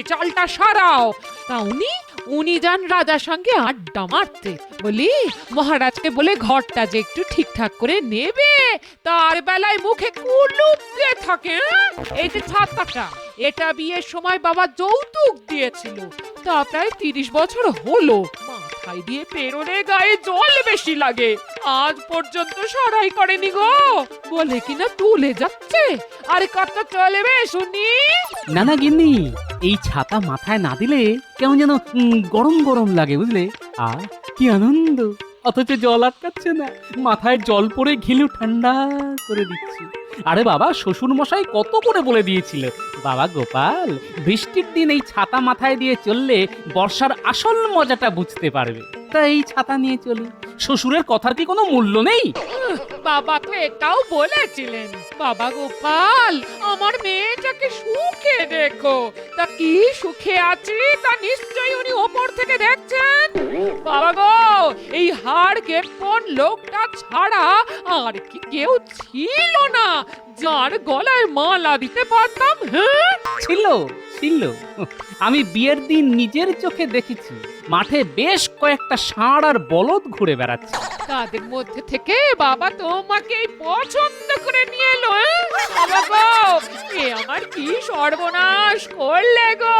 চালটা সারাও। তা উনি উনি যান রাজার সঙ্গে আড্ডা মারতে। বলি মহারাজকে বলে ঘরটা যে একটু ঠিকঠাক করে নেবে, তার বেলায় মুখে কুলুপ দিয়ে থাকে। এই যে ছাতাটা, এটা বিয়ের সময় বাবা যৌতুক দিয়েছিল, তা প্রায় 30 বছর হলো। মাথায় দিয়ে পেরোলে গায়ে জল বেশি লাগে, আজ পর্যন্ত সরাই করেনি গো। বলে কিনা তুলে যাচ্ছে, আর কত চলবে শুনি? না না গিন্নি, এই ছাতা মাথায় না দিলে কেমন যেন গরম গরম লাগে, বুঝলে? আর কি আনন্দ, অথচ জল আটকাচ্ছে না, মাথায় জল পড়ে ঘিলু ঠান্ডা করে দিচ্ছি। আরে বাবা, শ্বশুর মশাই কত করে বলে দিয়েছিল, বাবা গোপাল, বৃষ্টির দিন এই ছাতা মাথায় দিয়ে চললে বর্ষার আসল মজাটা বুঝতে পারবে। তা এই ছাতা নিয়ে চলি, শ্বশুরের কথার কি কোনো মূল্য নেই? বাবা তো এটাও বলেছিলেন, বাবা গোপাল আমার মেয়েটাকে সুখে দেখো। তা কি সুখে আছি তা নিশ্চয়ই উনি ওপর থেকে দেখছেন। বাবা গো, এই হাড় কেপন লোকটা ছাড়া আর কি কেউ ছিল না যার গলায় মালা দিতে পারতাম? হ্যাঁ, ছিল ছিল, আমি বিয়ের দিন নিজের চোখে দেখেছি, মাঠে বেশ কয়েকটা ষাঁড় আর বলদ ঘুরে বেড়াচ্ছে। তাদের মধ্যে থেকে বাবা তোমাকে পছন্দ করে নিয়ে এলো। বাবা গো, এ আমার কি সর্বনাশ করলে গো।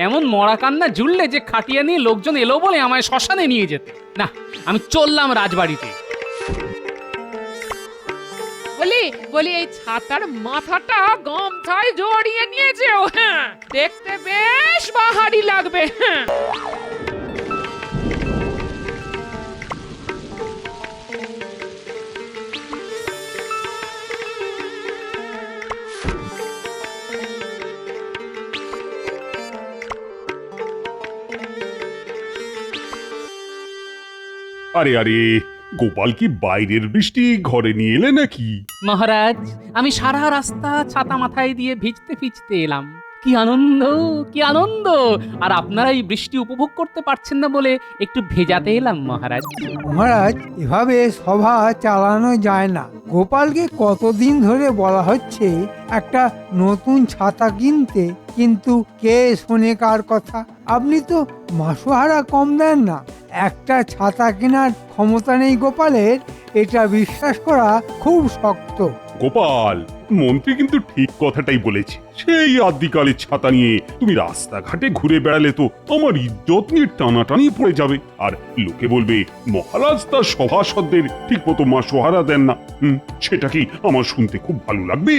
এমন মরা কান্না জুড়লে যে খাটিয়া নিয়ে লোকজন এলো বলে আমায় শ্মশানে নিয়ে যেতে। না, আমি চললাম রাজবাড়িতে। বলি বলি এই ছাতার মাথাটা গামছায় জড়িয়ে নিয়েছেও। হ্যাঁ, দেখতে বেশ বাহারি লাগবে। হ্যাঁ, আরে আরে, গোপাল কি বাইরের বৃষ্টি ঘরে নিয়ে এলে নাকি? মহারাজ, আমি সারা রাস্তা ছাতা মাথায় দিয়ে ভিজতে ভিজতে এলাম। কি আনন্দ, কি আনন্দ! আর আপনারা এই বৃষ্টি উপভোগ করতে পারছেন না বলে একটু ভেজাতে এলাম মহারাজ। মহারাজ, এভাবে সভা চালানো যায় না। গোপালকে কতদিন ধরে বলা হচ্ছে একটা নতুন ছাতা কিনতে, কিন্তু কে শোনে কার কথা? আপনি তো মাসোহারা কম দেন না। একটা ছাতা কেনার ক্ষমতা নেই গোপালের, এটা বিশ্বাস করা খুব শক্ত। গোপাল, মন্ত্রী কিন্তু ঠিক কথাটাই বলেছে। সেই আদিকালের ছাতা নিয়ে তুমি রাস্তাঘাটে ঘুরে বেড়ালে তো আমার ইজ্জত নিয়ে টানাটানি পড়ে যাবে, আর লোকে বলবে মহারাজ তার সভাসদদের ঠিক মতো মাসোহারা দেন না। সেটা কি আমার শুনতে খুব ভালো লাগবে?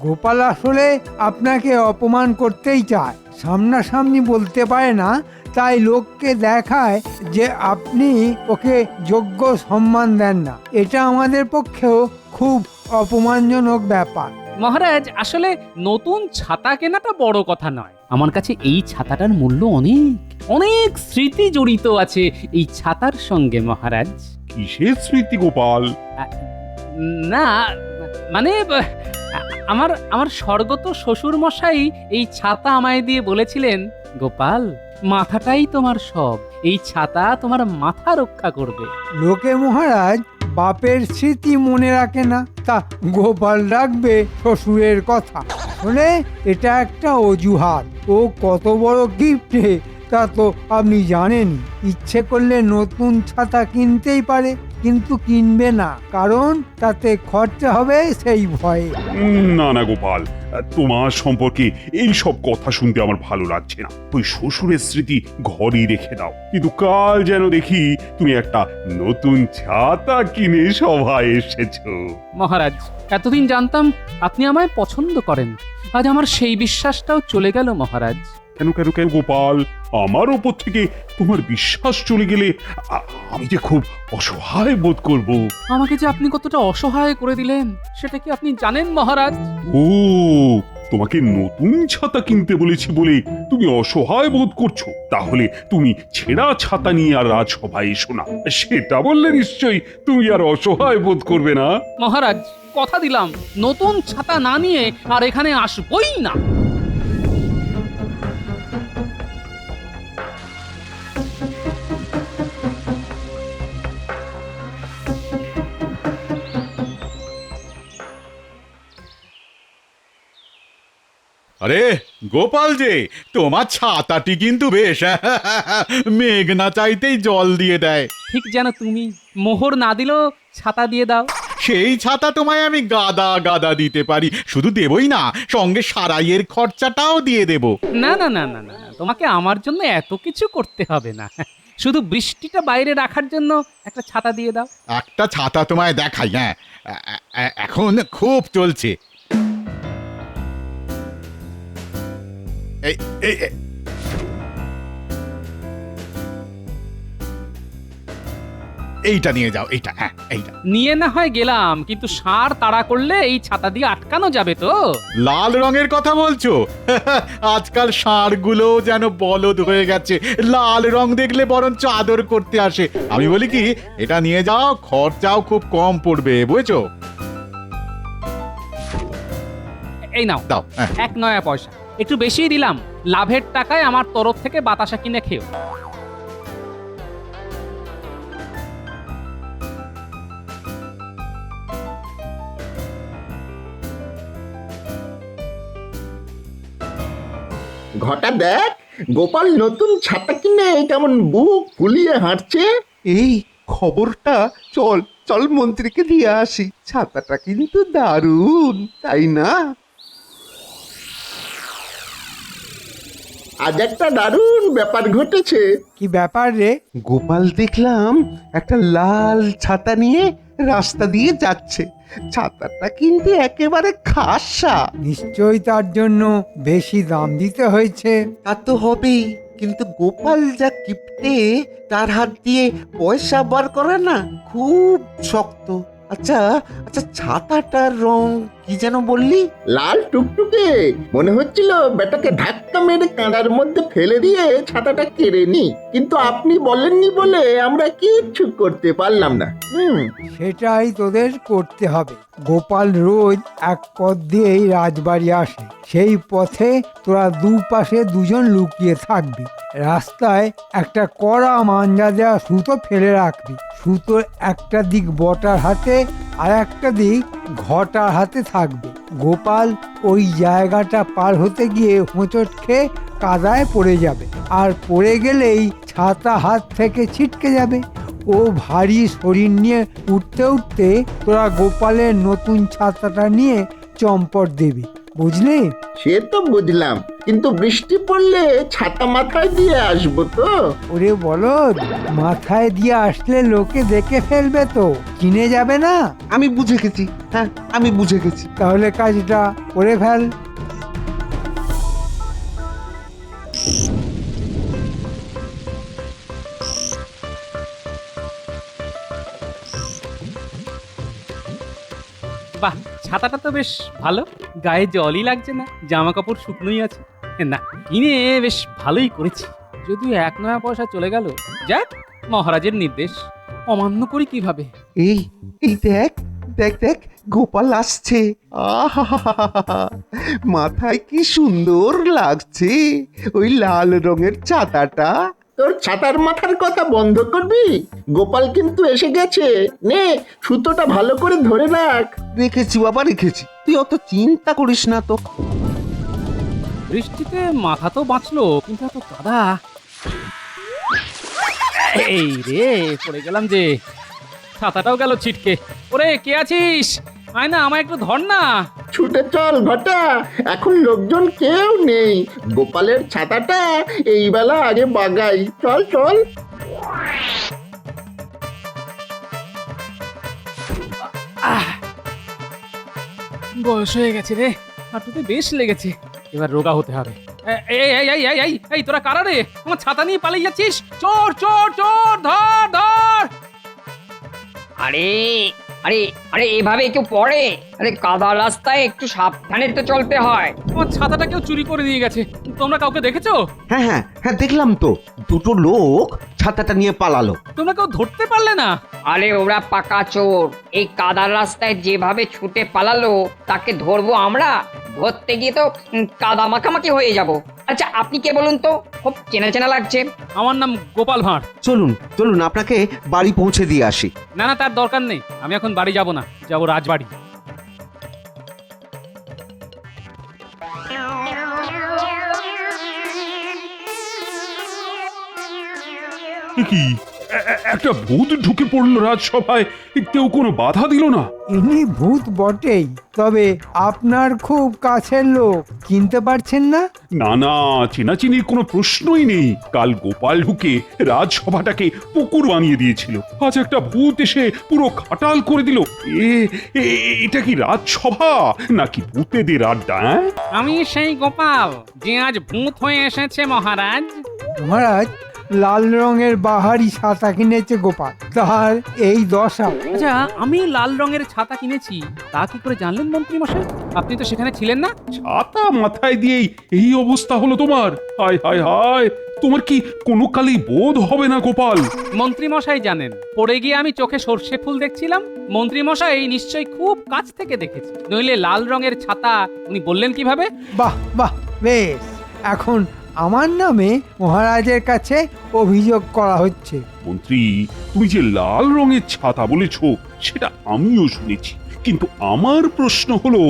গোপাল আসলে আপনাকে অপমান করতেই চায়, সামনাসামনি বলতে পারে না, তাই লোককে দেখায় যে আপনি ওকে যোগ্য সম্মান দেন না। এটা আমাদের পক্ষেও খুব অপমানজনক ব্যাপার। মহারাজ, আসলে নতুন ছাতা কেনাটা বড় কথা নয়, আমার কাছে এই ছাতাটার মূল্য অনেক অনেক স্মৃতি জড়িত আছে এই ছাতার সঙ্গে মহারাজ। কিসের স্মৃতি গোপাল? না, মানে আমার আমার স্বর্গত শ্বশুর মশাই এই ছাতা আমায় দিয়ে বলেছিলেন, গোপাল, মাথাটাই তোমার সব, এই ছাতা তোমার মাথা রক্ষা করবে। লোকে মহারাজ বাপের স্মৃতি মনে রাখে না, তা গোপাল রাখবে শ্বশুরের কথা। শুনে এটা একটা অজুহাত। ও কত বড় গিফটে তা তো আপনি জানেন। ইচ্ছে করলে নতুন ছাতা কিনতেই পারে, কিন্তু কিনবে না, কারণ তাতে খরচা হবে সেই ভয়ে। না না গোপাল, তোমার সম্পর্কে এই সব কথা শুনতে আমার ভালো লাগছে না। ওই শ্বশুরের স্মৃতি ঘরেই রেখে দাও, কিন্তু কাল যেন দেখি তুমি একটা নতুন ছাতা কিনে সভায় এসেছো। মহারাজ, এতদিন জানতাম আপনি আমায় পছন্দ করেন, আজ আমার সেই বিশ্বাসটাও চলে গেল মহারাজ। কেন কেন কেন গোপাল, আমার ওপর থেকে তোমার বিশ্বাস চলে গেলে আমি যে খুব অসহায় বোধ করব। আমাকে যে আপনি কতটা অসহায় করে দিলেন সেটা কি আপনি জানেন মহারাজ? ও, তোমাকে নতুন ছাতা কিনতে বলেছি বলে তুমি অসহায় বোধ করছো? তাহলে তুমি ছেঁড়া ছাতা নিয়ে আর রাজসভায় এসো না, সেটা বললে নিশ্চয়ই তুমি আর অসহায় বোধ করবে না। মহারাজ, কথা দিলাম নতুন ছাতা না নিয়ে আর এখানে আসবই না। আরে গোপাল যে তোমার ছাতাটি কিন্তু বেশ মেঘ না চাইতেই জল দিয়ে দেয়। ঠিক যেন তুমি মোহর না দিলেও ছাতা দিয়ে দাও। সেই ছাতা তোমায় আমি গাদা গাদা দিতে পারি, শুধু দেবই না, সঙ্গে সারাইয়ের খরচাটাও দিয়ে দেব। না না না না না, তোমাকে আমার জন্য এত কিছু করতে হবে না, শুধু বৃষ্টিটা বাইরে রাখার জন্য একটা ছাতা দিয়ে দাও। একটা ছাতা তোমায় দেখাই, হ্যাঁ এখন খুব চলছে। এই এই এই- এইটা নিয়ে যাও, এইটা, হ্যাঁ এইটা। নিয়ে না হয় গেলাম, কিন্তু ষাঁড় তাড়া করলে এই ছাতা দিয়ে আটকানো যাবে তো? লাল রঙের কথা বলছো? আজকাল ষাঁড়গুলো যেন বলদ হয়ে গেছে, লাল রং দেখলে বরঞ্চ আদর করতে আসে। আমি বলি কি, এটা নিয়ে যাও, খরচাও খুব কম পড়বে, বুঝেছো? এই নাও, দাও, হ্যাঁ। 1 নয়া পয়সা, একটু বেশিই দিলাম। লাভের টাকায় আমার তরফ থেকে বাতাসা কিনে খেও। ঘটা দেখ, গোপাল নতুন ছাতা কিনে কেমন বুক ফুলিয়ে হাঁটছে। এই খবরটা চল চল মন্ত্রীকে দিয়ে আসি, ছাতাটা কিন্তু দারুণ, তাই না? আজ একটা দারুণ ব্যাপার ঘটেছে। কি ব্যাপার রে? গোপাল দেখলাম একটা লাল ছাতা নিয়ে রাস্তা দিয়ে যাচ্ছে, ছাতাটা কিন্তু একেবারে খাসা। নিশ্চয়ই তার জন্য বেশি দাম দিতে হয়েছে। তা তো হবেই, কিন্তু গোপাল যা কিপটে, তার হাত দিয়ে পয়সা বার করে না খুব শক্ত। আচ্ছা আচ্ছা, ছাতাটার রং কি যেন বললি? লাল টুকটুকে, মনে হচ্ছিল বেটাকে ধাক্কা মেরে কাঁড়ার মধ্যে ফেলে দিয়ে ছাতাটা কেড়ে নি, কিন্তু আপনি বলেননি বলে আমরা কিচ্ছু করতে পারলাম না। সেটাই তোদের করতে হবে। গোপাল রোজ এক পথ দিয়েই রাজবাড়ি আসে, সেই পথে তোরা দুপাশে দুজন লুকিয়ে থাকবি। রাস্তায় একটা কড়া মাঞ্জা দেওয়া সুতো ফেলে রাখবি। সুতোর একটা দিক বটার হাতে আর একটা দিক ঘটার হাতে থাকবে। গোপাল ওই জায়গাটা পার হতে গিয়ে হোঁচট খেয়ে কাদায় পড়ে যাবে, আর পড়ে গেলেই ছাতা হাত থেকে ছিটকে যাবে। ও ভারী শরীর নিয়ে উঠতে উঠতে তোরা গোপালের নতুন ছাতাটা নিয়ে চম্পট দিবি, বুঝলি? সে তো বুঝলাম, কিন্তু বৃষ্টি পড়লে ছাতা মাথায় দিয়ে আসবো তো? ওরে বলদ, মাথায় দিয়ে আসলে লোকে দেখে ফেলবে তো, চিনে যাবে না। আমি বুঝে গেছি, হ্যাঁ আমি বুঝে গেছি। তাহলে কাজটা করে ফেল। বাহ, ছাতাটা তো বেশ ভালো, গায়ে জলই লাগছে না, জামা কাপড় শুকনোই আছে। না, কিনে বেশ ভালোই করেছি। যদিও 1 নয়া পয়সা চলে গেল, যাক, মহারাজের নির্দেশ অমান্য করি কিভাবে? এই এই দেখ দেখ দেখ, গোপাল আসছে। আহা, মাথায় কি সুন্দর লাগছে ওই লাল রঙের ছাতাটা। তোর ছাতার মাথার কথা বন্ধ করবি? গোপাল কিন্তু এসে গেছে, নে সুতোটা ভালো করে ধরে রাখ। রেখেছি বাবা, রেখেছি, তুই অত চিন্তা করিস না তো। বৃষ্টিতে মাথা তো বাঁচলো, কিন্তু এত কাদা। এই রে, পড়ে গেলাম যে, ছাতাটাও গেল ছিটকে। ওরে, কে আছিস? আয় না, আমায় একটু ধর না। ছুটে চল ঘটা, এখন লোকজন কেউ নেই। গোপালের ছাতাটা এই বেলা আগে বাগাই, চল চল। বয়স হয়ে গেছে রে, হাঁটুতে বেশ লেগেছে, এবার রোগা হতে হবে। এই এই এই এই এই এই, তোরা কারা রে? আমার ছাতা নিয়ে পালিয়ে যাচ্ছিস? চোর চোর চোর, ধর ধর! আরে আরে আরে এভাবে কেউ পড়ে? আরে কাদা রাস্তায় একটু সাবধানে তো চলতে হয়। আমার ছাতাটা কেউ চুরি করে নিয়ে গেছে, তোমরা কাউকে দেখেছো? হ্যাঁ হ্যাঁ হ্যাঁ, দেখলাম তো, দুটো লোক ছাতাটা নিয়ে পালালো। তোমরা কেউ ধরতে পারলে না? আরে ওরা পাকা চোর, এই কাদার রাস্তায় যেভাবে ছুটে পালালো তাকে ধরবো আমরা? ধরতে গিয়ে তো কাদা মাখামাখি হয়ে যাব। আচ্ছা আপনি কে বলুন তো, খুব চেনা চেনা লাগছে। আমার নাম গোপাল ভাঁড়। চলুন চলুন, আপনাকে বাড়ি পৌঁছে দিয়ে আসি। না না, তার দরকার নেই, আমি এখন বাড়ি যাব না, যাব রাজবাড়ি। এ কি একটা ভূত ঢুকে পড়লো রাজসভায়, কেউ কোনো বাধা দিল না? ইনি ভূত বটেই, তবে আপনার খুব কাছের লোক, চিনতে পারছেন না? না না, চেনাচিনির কোনো প্রশ্নই নেই। কাল গোপাল ঢুকে রাজসভাটাকে পুকুর বানিয়ে দিয়েছিল, আজ একটা ভূত এসে পুরো খাটাল করে দিল। এটা কি রাজসভা নাকি ভূতেদের আড্ডা? আমি সেই গোপাল যে আজ ভূত হয়ে এসেছে মহারাজ। মহারাজ, লাল রঙের বাহারি ছাতা কিনেছে গোপাল, তার এই দশা। আচ্ছা, আমি লাল রঙের ছাতা কিনেছি তা কি করে জানলেন মন্ত্রী মশাই? আপনি তো সেখানে ছিলেন না। ছাতা মাথায় দিয়েই এই অবস্থা হলো তোমার? হায় হায় হায়, তোমার কি কোনো কালেই বোধ হবে না গোপাল? মন্ত্রী মশাই জানেন, পড়ে গিয়ে আমি চোখে সর্ষে ফুল দেখছিলাম। মন্ত্রী মশাই নিশ্চয়ই খুব কাছ থেকে দেখেছে, নইলে লাল রঙের ছাতা উনি বললেন কিভাবে? বাহ বাহ, বেশ। এখন আমার নামে মহারাজের কাছে অভিযোগ করা হচ্ছে। মন্ত্রী, তুমি যে লাল রঙের ছাতা বলেছ সেটা আমিও শুনেছি, কিন্তু আমার প্রশ্ন হলো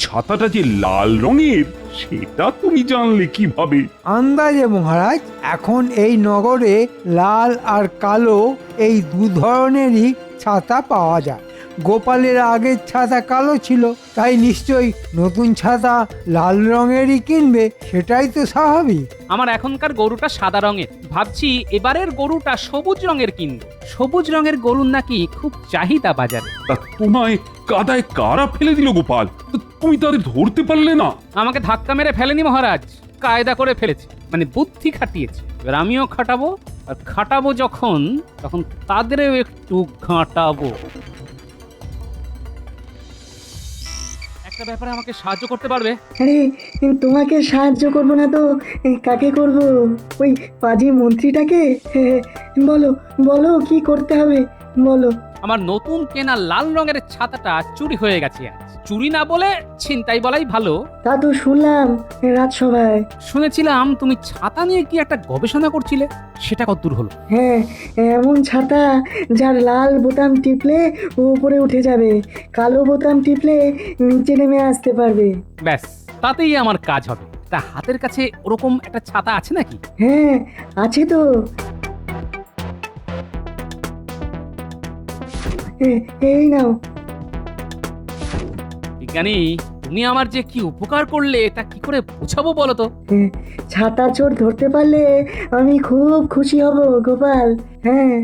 ছাতাটা যে লাল রঙের সেটা তুমি জানলে কিভাবে? আন্দাজে মহারাজ, এখন এই নগরে লাল আর কালো এই দু ধরনেরই ছাতা পাওয়া যায়। গোপালের আগের ছাতা কালো ছিল, তাই নিশ্চয়ই নতুন ছাতা লাল রঙেরই কিনবে, সেটাই তো স্বাভাবিক। আমার এখনকার গরুটা সাদা রঙের, ভাবছি এবারের গরুটা সবুজ রঙের কিনবো। সবুজ রঙের গরুর নাকি খুব চাহিদা বাজারে। তা তোমায় কাদায় কারা ফেলে দিল গোপাল? তুমি তাদের ধরতে পারলে না? আমাকে ধাক্কা মেরে ফেলেনি মহারাজ, কায়দা করে ফেলেছে, মানে বুদ্ধি খাটিয়েছে। এবার আমিও খাটাবো, আর খাটাবো যখন তখন তাদেরও একটু ঘাঁটাবো। একটা ব্যাপারে আমাকে সাহায্য করতে পারবে? আরে তোমাকে সাহায্য করব না তো কাকে করব? ওই পাজি মন্ত্রীটাকে। বলো বলো কি করতে হবে বলো। আমার নতুন কেনা লাল রঙের ছাতাটা চুরি হয়ে গেছে আজ। চুরি না বলে ছিনতাই বলাই ভালো। তা তো শুনলাম রাজসভায়। শুনেছিলাম তুমি ছাতা নিয়ে কি একটা গবেষণা করছিলে, সেটা কতদূর হলো? হ্যাঁ, এমন ছাতা যার লাল বোতাম টিপলে উপরে উঠে যাবে, কালো বোতাম টিপলে নিচে নেমে আসতে পারবে। ব্যাস, তাতেই আমার কাজ হবে। তা হাতের কাছে ওরকম একটা ছাতা আছে নাকি? হ্যাঁ আছে তো। এই নাও। বিজ্ঞানী, তুমি আমার যে কি উপকার করলে তা কি করে বোঝাবো বলো তো? ছাতা চোর ধরতে পারলে আমি খুব খুশি হব গোপাল। হ্যাঁ,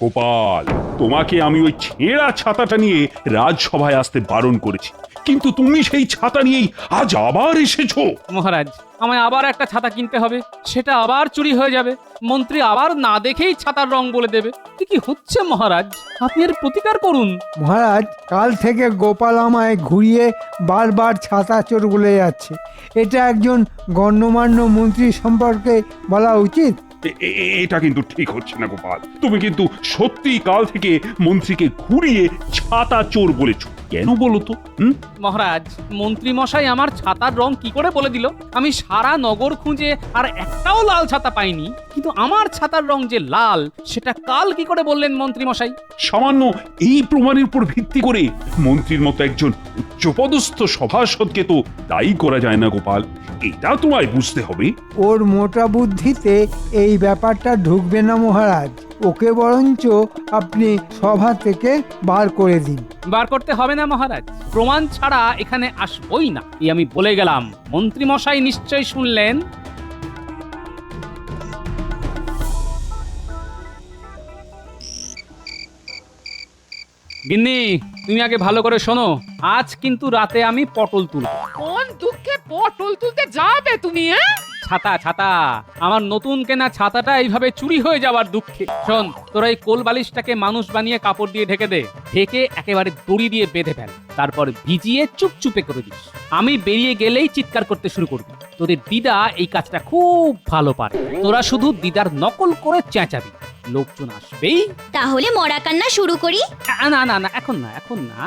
গোপাল, তোমাকে আমি ওই ছেঁড়া ছাতাটা নিয়ে রাজসভায় আসতে বারণ করেছি, কিন্তু তুমি সেই ছাতা নিয়েই আজ আবার এসেছো। মহারাজ, আমায় আবার একটা ছাতা কিনতে হবে, সেটা আবার চুরি হয়ে যাবে। মন্ত্রী আবার না দেখেই ছাতার রং বলে দেবে। কি হচ্ছে মহারাজ, আপনি এর প্রতিকার করুন। মহারাজ, কাল থেকে গোপাল আমায় ঘুরিয়ে বারবার ছাতা চোর বলে যাচ্ছে। এটা একজন গণ্যমান্য মন্ত্রী সম্পর্কে বলা উচিত। এটা কিন্তু ঠিক হচ্ছে না গোপাল, তুমি কিন্তু সত্যি কাল থেকে মন্ত্রীকে ঘুরিয়ে ছাতা চোর বলেছ, কেন বলো তো? মহারাজ, মন্ত্রী মশাই আমার ছাতার রং কি করে বলে দিল? আমি সারা নগর খুঁজে আর একটাও লাল ছাতা পাইনি, কিন্তু আমার ছাতার রং যে লাল সেটা কাল কি করে বললেন মন্ত্রী মশাই? সামান্য এই প্রমাণের উপর ভিত্তি করে মন্ত্রীর মতো একজন উচ্চপদস্থ সভাসদকে তো দায়ী করা যায় না গোপাল, এটা তোমায় বুঝতে হবে। ওর মোটা বুদ্ধিতে এই ব্যাপারটা ঢুকবে না মহারাজ, ওকে বরঞ্চ আপনি সভা থেকে বার করে দিন। বার করতে হবে না মহারাজ, প্রমাণ ছাড়া এখানে আসবই না, এই আমি বলে গেলাম। মন্ত্রী মশাই নিশ্চয়ই শুনলেন। গিন্নি, তুমি আগে ভালো করে শোনো, আজ কিন্তু রাতে আমি পটল তুলব। কোন দুঃখে পটল তুলতে যাবে তুমি? ছাতা ছাতা, আমার নতুন কেনা ছাতাটা এইভাবে চুরি হয়ে যাওয়ার দুঃখে। শোন, তোরা এই কোল বালিশটাকে মানুষ বানিয়ে কাপড় দিয়ে ঢেকে দে, ঢেকে একেবারে দড়ি দিয়ে বেঁধে ফেল, তারপর ভিজিয়ে চুপচুপে করে দিস। আমি বেরিয়ে গেলেই চিৎকার করতে শুরু করবি। তোদের দিদা এই কাজটা খুব ভালো পারে, তোরা শুধু দিদার নকল করে চেঁচাবি। লোকজন আসবেই। তাহলে মরা কান্না শুরু করি। না না না, এখন না, এখন না,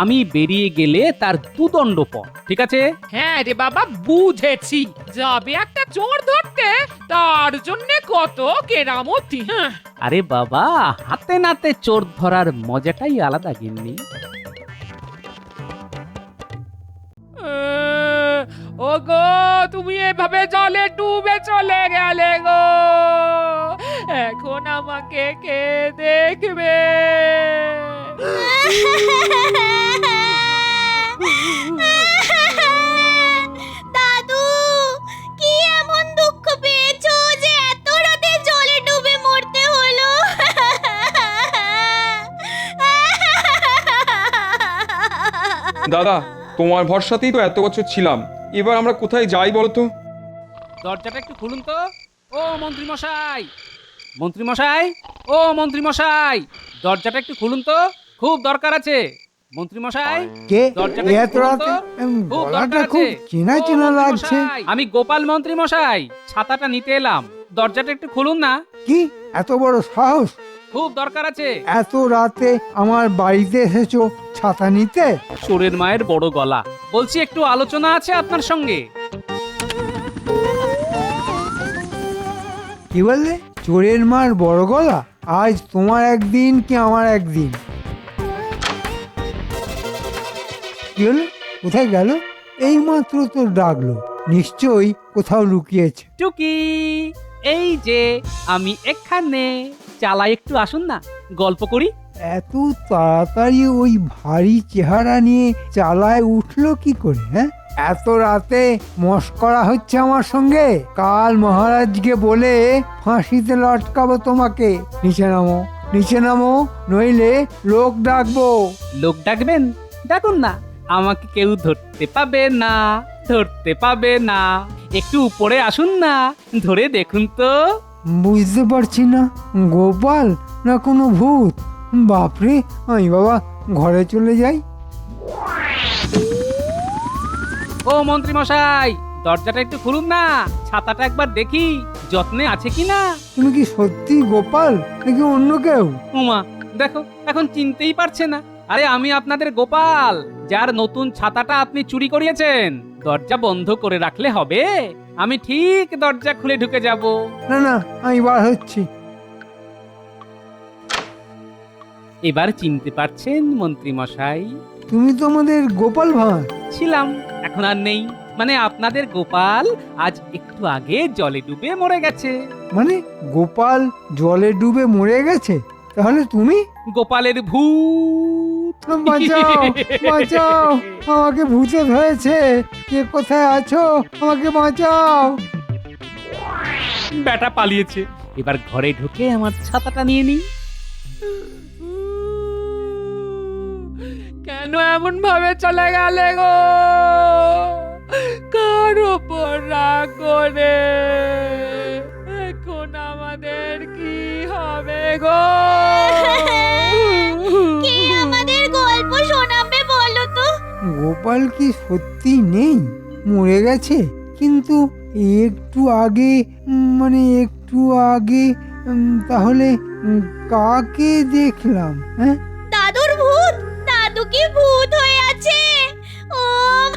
আমি বেরিয়ে গেলে তার দুদণ্ড পর, ঠিক আছে? হ্যাঁ রে বাবা, বুঝেছি। যাবে একটা চোর ধরতে, তার জন্য কত কেরামতি। হ্যাঁ, আরে বাবা, হাতে নাতে চোর ধরার মজাটাই আলাদা গিন্নি। ও গো, তুমি এভাবে জলে ডুবে চলে গেলে গো, এখন আমাকে কে দেখবে? দাদু, কি এমন দুঃখ পেয়েছো যে এত রাতে জলে ডুবে মরতে হলো? দাদা, তোমার ভরসাতেই তো এত বছর ছিলাম, এবার আমরা কোথায় যাই বলো তো? দরজাটা একটু খুলুন তো। ও মন্ত্রী মশাই, মন্ত্রী মশাই, ও মন্ত্রী মশাই, দরজাটা একটু খুলুন তো, খুব দরকার আছে। মন্ত্রী মশাই, কে দরজাটা এত একটু খুলুন রাতে? তো। খুব গলাটা দরকার খুব আছে। চেনা ও চেনা মন্ত্রী লাগছে। মশাই, আমি গোপাল মন্ত্রী মশাই, ছাতাটা নিতে এলাম, দরজাটা একটু খুলুন না, কি এত বড় সাহস? খুব দরকার আছে। এত রাতে আমার বাড়িতে এসেছো ছাতা নিতে? চোরের মায়ের বড় গলা, বলছি একটু আলোচনা আছে আপনার সঙ্গে। কি বললে? চোরের মার বড় গলা? আজ তোমার একদিন কি আমার একদিন? কি হলো? কোথায় গেল? এই মাত্র তো ডাকলো, নিশ্চয়ই কোথাও লুকিয়েছে। টুকি, এই যে আমি এখানে, চালাই একটু আসুন না, গল্প করি। এত তাড়াতাড়ি ওই ভারী চেহারা নিয়ে চালায় উঠলো কি করে? হ্যাঁ, এত রাতে মস্করা হচ্ছে আমার সঙ্গে? কাল মহারাজকে বলে ফাঁসিতে লটকাবো তোমাকে। নিচে নামো, নিচে নামো, নইলে লোক ডাকবো। লোক ডাকবেন? ডাকুন না, আমাকে কেউ ধরতে পাবে না, ধরতে পাবে না। একটু উপরে আসুন না, ধরে দেখুন তো। বুঝতে পারছি না, গোপাল না কোনো ভূত? বাপরে, আমি বাবা ঘরে চলে যাই। ও মন্ত্রী মশাই, দরজাটা একটু খুলুন না, ছাতাটা একবার দেখি যত্নে আছে কিনা। তুমি কি সত্যি গোপাল নাকি অন্য কেউ? উমা, দেখো এখন চিনতেই পারছে না। আরে আমি আপনাদের গোপাল, যার নতুন ছাতাটা আপনি চুরি করিয়েছেন। দরজা বন্ধ করে রাখলে হবে? আমি ঠিক দরজা খুলে ঢুকে যাব। না না, আমি বার হচ্ছি। এবার চিনতে পারছেন মন্ত্রী মশাই? তুমি তো আমাদের গোপাল ভাঁড়। ছিলাম, এখন আর নেই। মানে আপনাদের গোপাল আজ একটু আগে জলে ডুবে মরে গেছে। মানে গোপাল জলে ডুবে মরে গেছে? তাহলে তুমি? গোপালের ভূত। বাঁচাও, বাঁচাও, আমাকে ভূতে ধরেছে। কে কোথায় আছো? আমাকে বাঁচাও। ব্যাটা পালিয়েছে, এবার ঘরে ঢুকে আমার ছাতাটা নিয়ে নিই। কেন এমন ভাবে চলে গেলে গো? কার ওপর রাগ করে? এখন আমাদের কি হবে গো? কে আমাদের গল্প শোনাবে বলো তো? গোপাল কি সত্যি নেই, মরে গেছে? কিন্তু একটু আগে, মানে একটু আগে, তাহলে কাকে দেখলাম? হ্যাঁ, দাদুর ভূত? দাদু কি ভূত হয়ে আছে? ও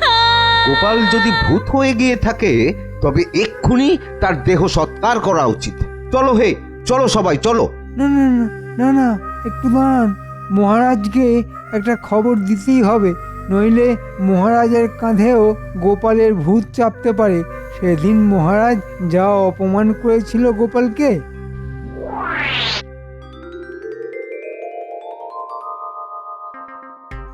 ভাই! গোপাল যদি ভূত হয়ে গিয়ে থাকে তবে এক্ষুনি তার দেহ সৎকার করা উচিত। চলো হে, চলো সবাই চলো। না না না না না, একটু দাঁড়ান। মহারাজকে একটা খবর দিতেই হবে, নইলে মহারাজের কাঁধেও গোপালের ভূত চাপতে পারে। সেদিন মহারাজ যা অপমান করেছিল গোপালকে।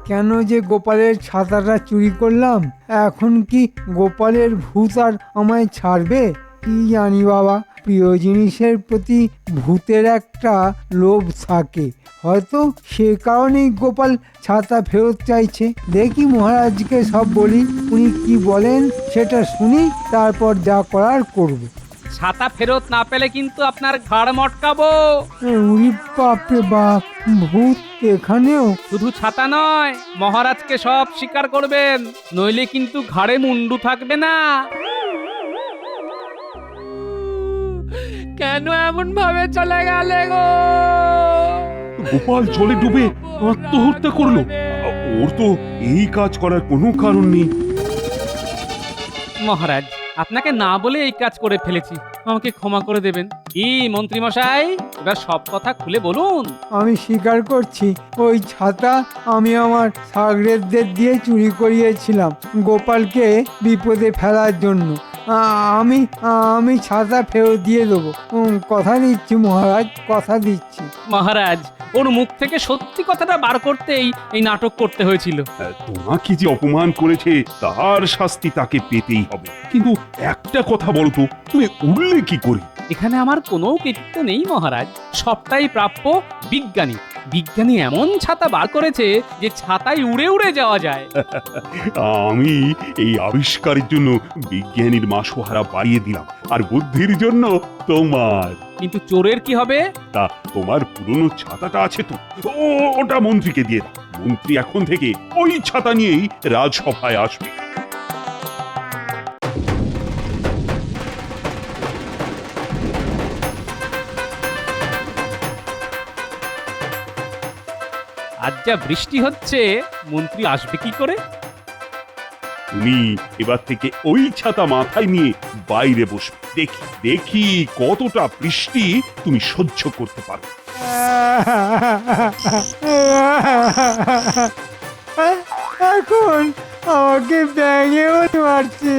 কেন যে গোপালের ছাতাটা চুরি করলাম? এখন কি গোপালের ভূত আর আমায় ছাড়বে? কি জানি বাবা, প্রিয় জিনিসের প্রতি ভূতের একটা লোভ থাকে, হয়তো সে কারণেই গোপাল ছাতা ফেরত চাইছে। দেখি মহারাজকে সব বলি, উনি কি বলেন সেটা শুনি, তারপর যা করার করব। ছাতা ফেরত না পেলে কিন্তু আপনার ঘাড় মটকাবো। উনি বাপরে বাপ, ভূত এখানেও? শুধু ছাতা নয়, মহারাজকে সব স্বীকার করবেন, নইলে কিন্তু ঘাড়ে মুন্ডু থাকবে না। কেন এমন ভাবে চলে গেলে গো? গোপাল জলে ডুবে আত্মহত্যা করলো? ওর তো এই কাজ করার কোনো কারণ নেই। মহারাজ, আপনাকে না বলে এই কাজ করে ফেলেছি, আমাকে ক্ষমা করে দেবেন। কি মন্ত্রী মশাই, এবার সব কথা খুলে বলুন। আমি স্বীকার করছি, ওই ছাতা আমি আমার সাগরেদদের দিয়ে চুরি করিয়েছিলাম গোপালকে বিপদে ফেলার জন্য। আমি আমি ছাতা ফেরত দিয়ে দেবো। কথা দিচ্ছি মহারাজ, কথা দিচ্ছি। মহারাজ, ওর মুখ থেকে সত্যি কথাটা বার করতেই এই নাটক করতে হয়েছিল। তোমাকে যে অপমান করেছে তার শাস্তি তাকে পেতেই হবে। কিন্তু একটা কথা বলো তো, তুমি উঠলে কি করে? এখানে আমার কোনো কৃতিত্ব নেই মহারাজ, সবটাই প্রাপ্য বিজ্ঞানী। বিজ্ঞানী এমন ছাতা বার করেছে যে ছাতায় উড়ে উড়ে যাওয়া যায়। আমি এই আবিষ্কারের জন্য বিজ্ঞানীর মাসোহারা বাড়িয়ে দিলাম, আর বুদ্ধির জন্য তোমার। কিন্তু চোরের কি হবে? তা তোমার পুরনো ছাতাটা আছে তো, ওটা মন্ত্রীকে দিয়ে দাও। মন্ত্রী এখন থেকে ওই ছাতা নিয়েই রাজসভায় আসবে। আজ যা বৃষ্টি হচ্ছে, মন্ত্রী আসবে কি করে? তুমি এবার থেকে ওই ছাতা মাথায় নিয়ে বাইরে বসবে। দেখি দেখি কতটা বৃষ্টি তুমি সহ্য করতে পারো। এখন আমাকে ব্যাঙেও মারছে।